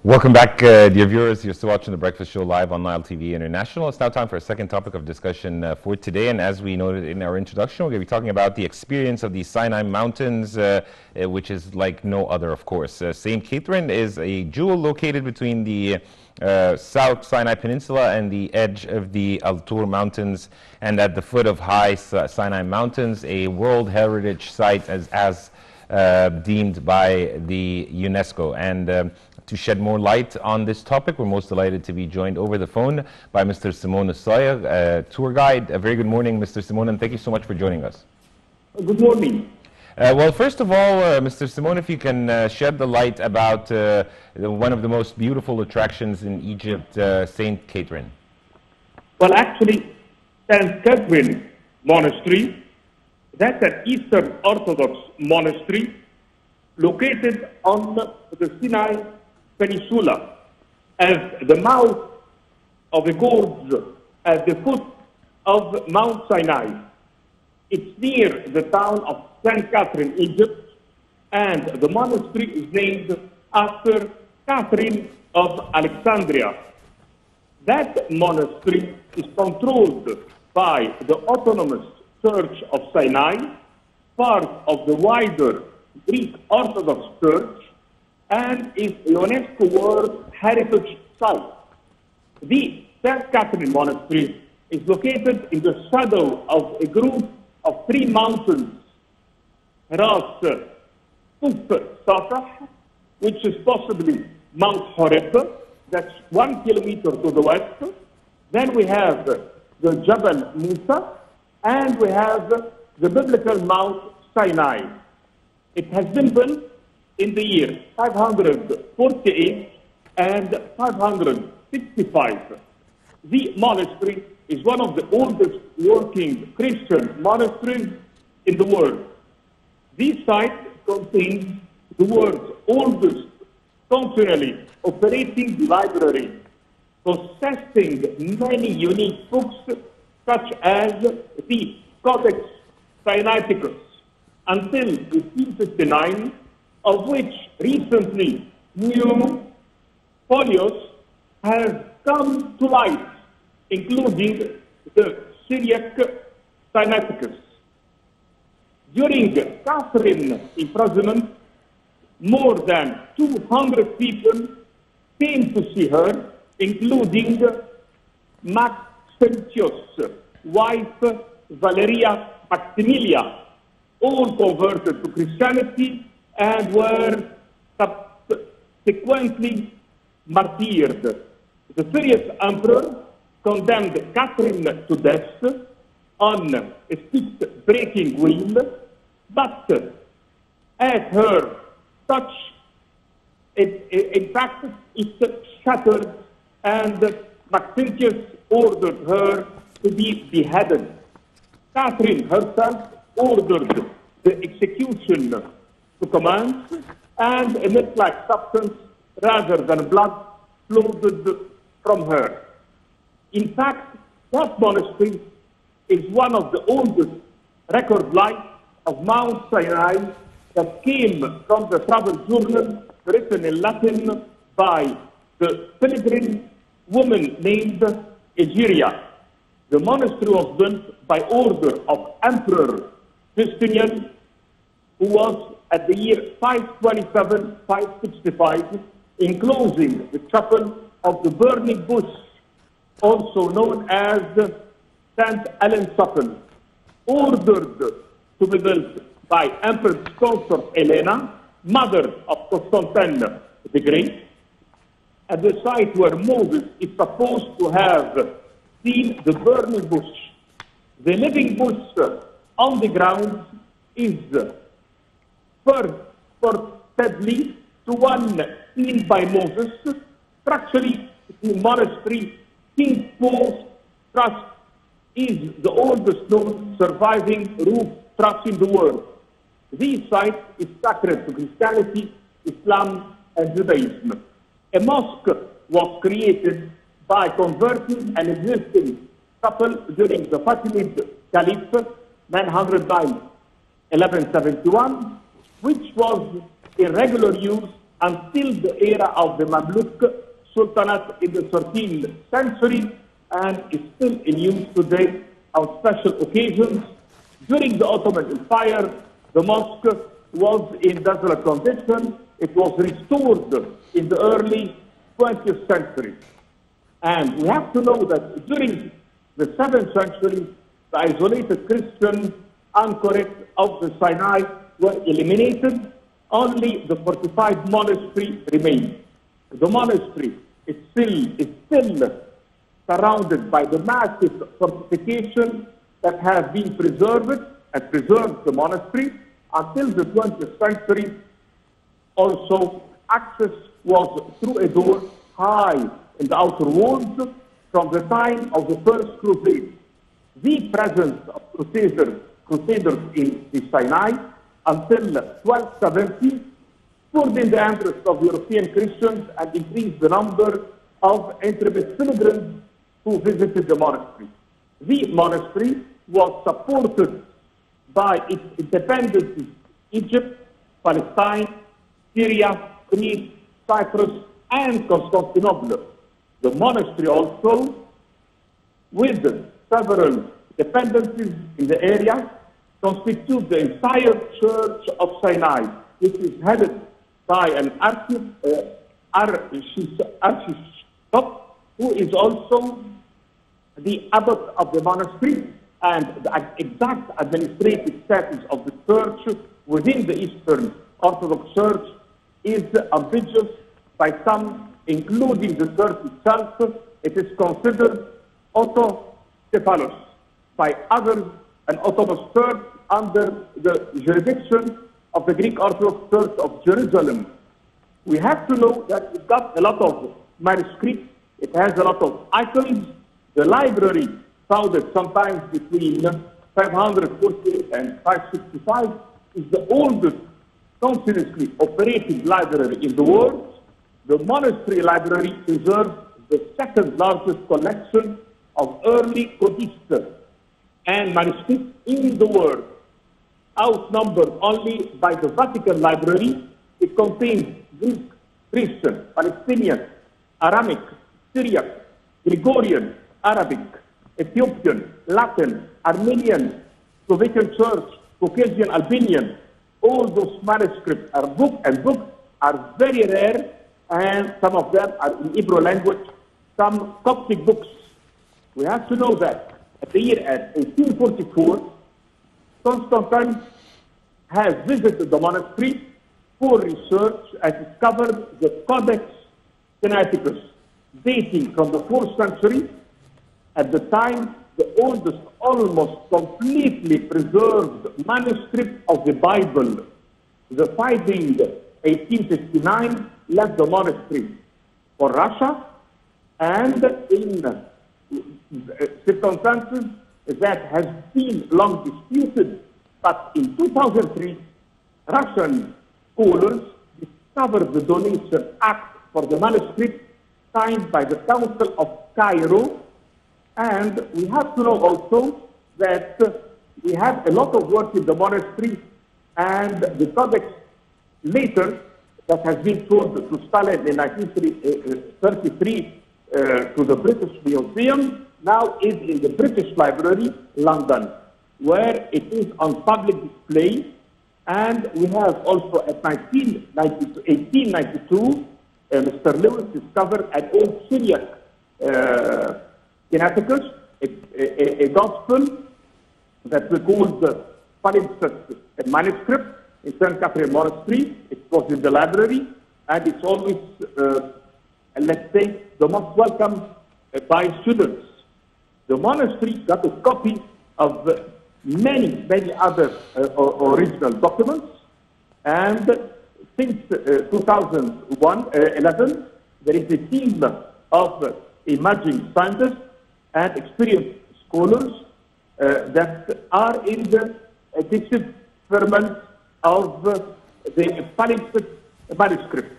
Welcome back, dear viewers. You're still watching The Breakfast Show live on Nile TV International. It's now time for a second topic of discussion for today. And as we noted in our introduction, we're going to be talking about the experience of the Sinai Mountains, which is like no other, of course. St. Catherine is a jewel located between the South Sinai Peninsula and the edge of the Al-Tur Mountains, and at the foot of high Sinai Mountains, a World Heritage Site as deemed by the UNESCO. And to shed more light on this topic, we're most delighted to be joined over the phone by Mr. Simon El Sayegh, tour guide. A very good morning, Mr. Simon, and thank you so much for joining us. Good morning. Well, first of all, Mr. Simon, if you can shed the light about one of the most beautiful attractions in Egypt, St. Catherine. Well, actually, St. Catherine Monastery, that's an Eastern Orthodox monastery located on the Sinai Peninsula at the mouth of a gorge at the foot of Mount Sinai. It's near the town of St. Catherine, Egypt, and the monastery is named after Catherine of Alexandria. That monastery is controlled by the Autonomous Church of Sinai, part of the wider Greek Orthodox Church, and is a UNESCO World Heritage Site. The St. Catherine Monastery is located in the shadow of a group of three mountains, Ras Kuf Satah, which is possibly Mount Horeb, that's 1 kilometer to the west. Then we have the Jabal Musa, and we have the biblical Mount Sinai. It has been built in the year 548 and 565. The monastery is one of the oldest working Christian monasteries in the world. This site contains the world's oldest functionally operating library, possessing many unique books such as the Codex Sinaiticus until 1859, of which recently new folios have come to light, including the Syriac Sinaiticus. During Catherine's imprisonment, more than 200 people came to see her, including Maxentius' wife Valeria Maximilia, all converted to Christianity and were subsequently martyred. The Syriac emperor condemned Catherine to death on a stick-breaking wheel, but at her touch, in fact, it shattered, and Maxentius ordered her to be beheaded. Catherine herself ordered the execution to commence, and a milk-like substance rather than blood flowed from her. In fact, that monastery is one of the oldest record lights of Mount Sinai that came from the travel journal written in Latin by the pilgrim woman named Egeria. The monastery was built by order of Emperor Justinian, who was at the year 527-565, enclosing the chapel of the Burning Bush, also known as St. Helen's Chapel, ordered to be built by Empress Consort Helena, mother of Constantine the Great, at the site where Moses is supposed to have seen the burning bush. The living bush on the ground is purportedly to one seen by Moses. Structurally, the monastery King Paul's Trust is the oldest known surviving roof structure in the world. This site is sacred to Christianity, Islam, and Judaism. A mosque was created by converting an existing chapel during the Fatimid Caliph, 909-1171, which was in regular use until the era of the Mamluk Sultanate in the 13th century, and is still in use today on special occasions. During the Ottoman Empire, the mosque was in desolate condition. It was restored in the early 20th century. And we have to know that during the 7th century, the isolated Christian anchorage of the Sinai were eliminated. Only the fortified monastery remained. The monastery is still surrounded by the massive fortification that has been preserved and preserved the monastery until the 20th century. Also, access was through a door high in the outer walls from the time of the First Crusade. The presence of crusaders in the Sinai until 1270 poured in the interest of European Christians and increased the number of intrepid pilgrims who visited the monastery. The monastery was supported by its dependencies: Egypt, Palestine, Syria, Greece, Cyprus, and Constantinople. The monastery also, with several dependencies in the area, constitutes the entire Church of Sinai, which is headed by an archbishop, who is also the abbot of the monastery, and the exact administrative status of the church within the Eastern Orthodox Church is ambiguous by some, including the church itself. It is considered autocephalous by others, an Orthodox church under the jurisdiction of the Greek Orthodox Church of Jerusalem. We have to know that it got a lot of manuscripts, it has a lot of icons. The library, founded sometimes between 548 and 565, is the oldest continuously operating library in the world. The monastery library preserves the second largest collection of early codices and manuscripts in the world, outnumbered only by the Vatican Library. It contains Greek, Christian, Palestinian, Aramaic, Syriac, Gregorian, Arabic, Ethiopian, Latin, Armenian, Slovakian Church, Caucasian, Albanian. All those manuscripts are books are very rare, and some of them are in Hebrew language, some Coptic books. We have to know that at the year 1844, Constantine has visited the monastery for research and discovered the Codex Sinaiticus, dating from the 4th century. At the time, the oldest, almost completely preserved manuscript of the Bible. The finding 1859 left the monastery for Russia, and in circumstances that has been long disputed, but in 2003, Russian scholars discovered the donation act for the manuscript signed by the Council of Cairo. And we have to know also that we have a lot of work in the monastery, and the codex later that has been sold to Stalin in 1933 to the British Museum now is in the British Library, London, where it is on public display. And we have also at 1892, Mr. Lewis discovered an old Syriac Sinaiticus, a gospel that we call the palimpsest manuscript in St. Catherine Monastery. It was in the library, and it's always, let's say, the most welcome by students. The monastery got a copy of many other original documents, and since 2011, there is a team of emerging scientists and experienced scholars that are in the decipherment of the palimpsest manuscript.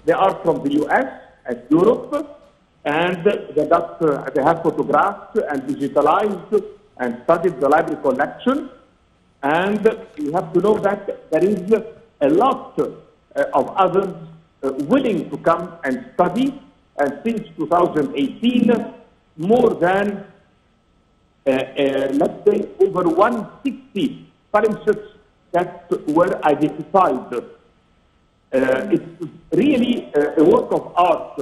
They are from the US and Europe, and they have photographed and digitalized and studied the library collection. And you have to know that there is a lot of others willing to come and study, and since 2018, more than, let's say, over 160 palimpsests that were identified. It's really a work of art,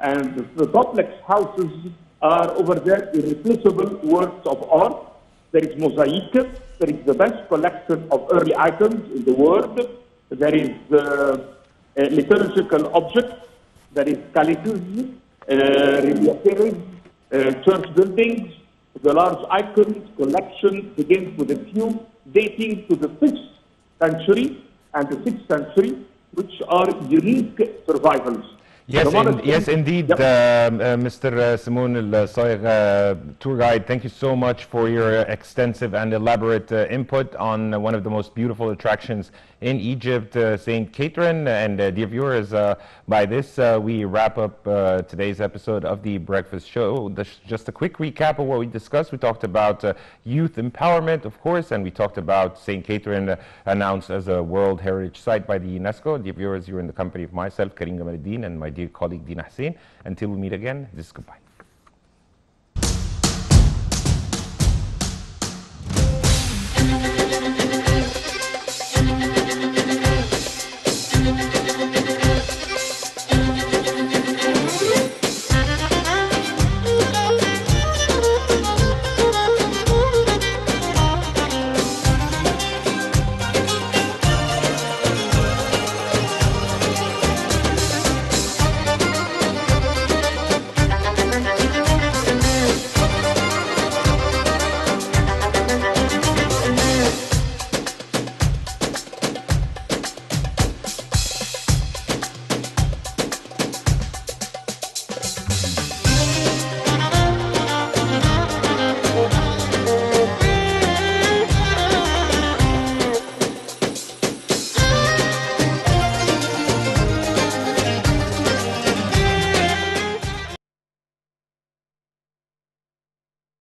and the complex houses are over there irreplaceable works of art. There is mosaic, there is the best collection of early items in the world, there is liturgical objects, there is calices, reliefs, church buildings. The large icons collection begins with a few dating to the 5th century and the 6th century, which are unique survivals. Yes, indeed, yep. Mr. Simon El Sayegh, tour guide, thank you so much for your extensive and elaborate input on one of the most beautiful attractions in Egypt, St. Catherine. And dear viewers, by this we wrap up today's episode of The Breakfast Show. Just a quick recap of what we discussed. We talked about youth empowerment, of course, and we talked about St. Catherine announced as a World Heritage Site by the UNESCO. Dear viewers, you're in the company of myself, Karim Gamal-Din, and my dear colleague Dina Hussein. Until we meet again, this is goodbye.